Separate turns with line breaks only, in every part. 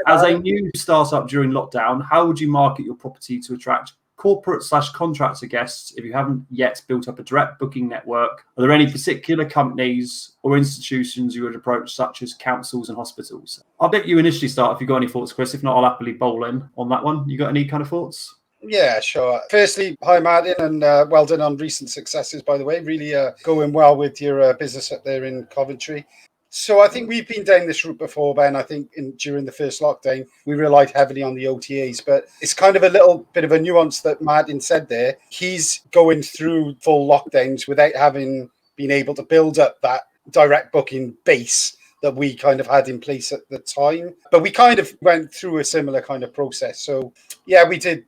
As a new startup during lockdown, how would you market your property to attract corporate/contractor guests if you haven't yet built up a direct booking network? Are there any particular companies or institutions you would approach, such as councils and hospitals? I'll let you initially start if you've got any thoughts, Chris. If not, I'll happily bowl in on that one. You got any kind of thoughts?
Yeah, sure. Firstly, hi Martin, and well done on recent successes, by the way. Really going well with your business up there in Coventry. So I think we've been down this route before, Ben. I think during the first lockdown, we relied heavily on the OTAs, but it's kind of a little bit of a nuance that Martin said there. He's going through full lockdowns without having been able to build up that direct booking base that we kind of had in place at the time. But we kind of went through a similar kind of process. So yeah, we did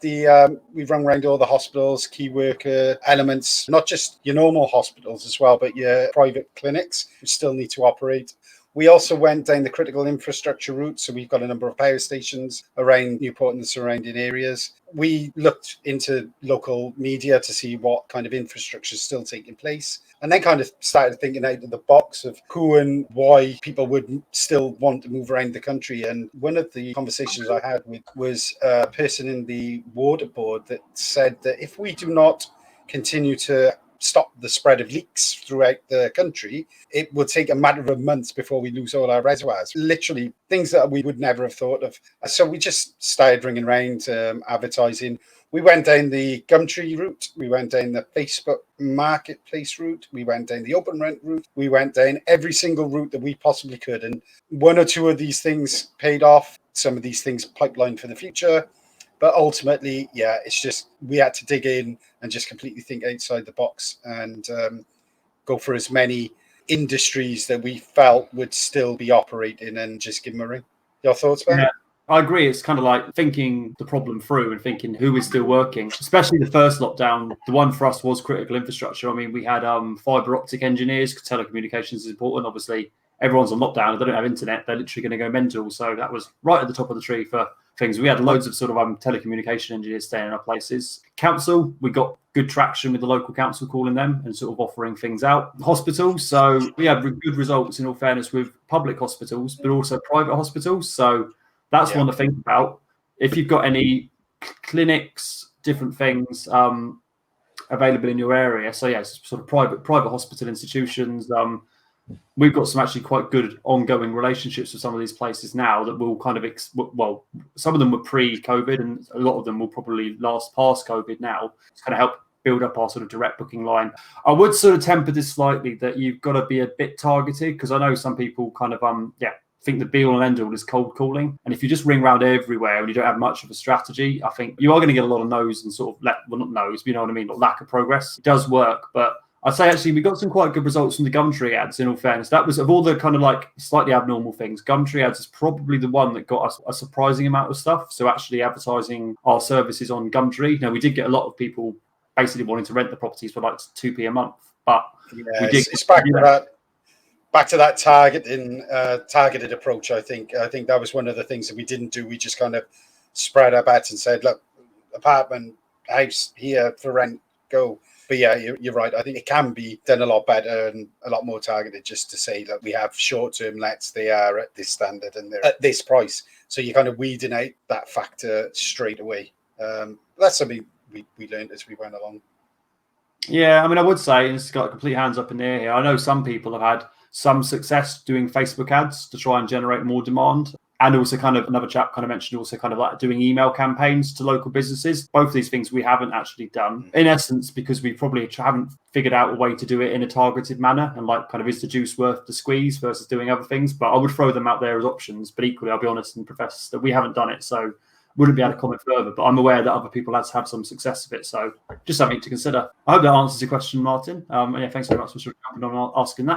we've run around all the hospitals, key worker elements, not just your normal hospitals as well, but your private clinics, which still need to operate. We also went down the critical infrastructure route. So we've got a number of power stations around Newport and the surrounding areas. We looked into local media to see what kind of infrastructure is still taking place. And then kind of started thinking out of the box of who and why people would still want to move around the country. And one of the conversations I had with was a person in the water board that said that if we do not continue to stop the spread of leaks throughout the country, it will take a matter of months before we lose all our reservoirs. Literally things that we would never have thought of. So we just started ringing around, advertising. We went down the Gumtree route. We went down the Facebook marketplace route. We went down the open rent route. We went down every single route that we possibly could. And one or two of these things paid off. Some of these things pipelined for the future. But ultimately, yeah, it's just we had to dig in and just completely think outside the box and go for as many industries that we felt would still be operating and just give them a ring. Your thoughts, Ben?
Yeah. I agree. It's kind of like thinking the problem through and thinking who is still working, especially the first lockdown. The one for us was critical infrastructure. I mean, we had fiber optic engineers, telecommunications is important. Obviously, everyone's on lockdown. They don't have internet. They're literally going to go mental. So that was right at the top of the tree for things. We had loads of sort of telecommunication engineers staying in our places. Council, we got good traction with the local council calling them and sort of offering things out. Hospitals, so we had good results in all fairness with public hospitals, but also private hospitals. So that's one to think about. If you've got any clinics, different things available in your area. So yes, sort of private hospital institutions. We've got some actually quite good ongoing relationships with some of these places now that will kind of, some of them were pre-COVID and a lot of them will probably last past COVID now. It's going to help build up our sort of direct booking line. I would sort of temper this slightly that you've got to be a bit targeted because I know some people kind of, think the be all and end all is cold calling. And if you just ring around everywhere and you don't have much of a strategy, I think you are going to get a lot of no's and sort of not no's, but you know what I mean, or lack of progress. It does work, but I'd say actually we got some quite good results from the Gumtree ads in all fairness. That was of all the kind of like slightly abnormal things, Gumtree ads is probably the one that got us a surprising amount of stuff. So actually advertising our services on Gumtree. Now we did get a lot of people basically wanting to rent the properties for like 2p a month, but
we did. It's back to that targeted approach. I think that was one of the things that we didn't do. We just kind of spread our bets and said, look, apartment, house here for rent, go. But yeah, you're right. I think it can be done a lot better and a lot more targeted just to say that we have short-term lets, they are at this standard and they're at this price. So you're kind of weeding out that factor straight away. That's something we learned as we went along.
Yeah, I mean, I would say it's got complete hands up in the air here. I know some people have had some success doing Facebook ads to try and generate more demand. And also kind of another chap kind of mentioned also kind of like doing email campaigns to local businesses. Both of these things we haven't actually done in essence because we probably haven't figured out a way to do it in a targeted manner and like kind of is the juice worth the squeeze versus doing other things. But I would throw them out there as options. But equally, I'll be honest and profess that we haven't done it. So wouldn't be able to comment further. But I'm aware that other people have had some success with it. So just something to consider. I hope that answers your question, Martin. And yeah, thanks very much for jumping on and asking that.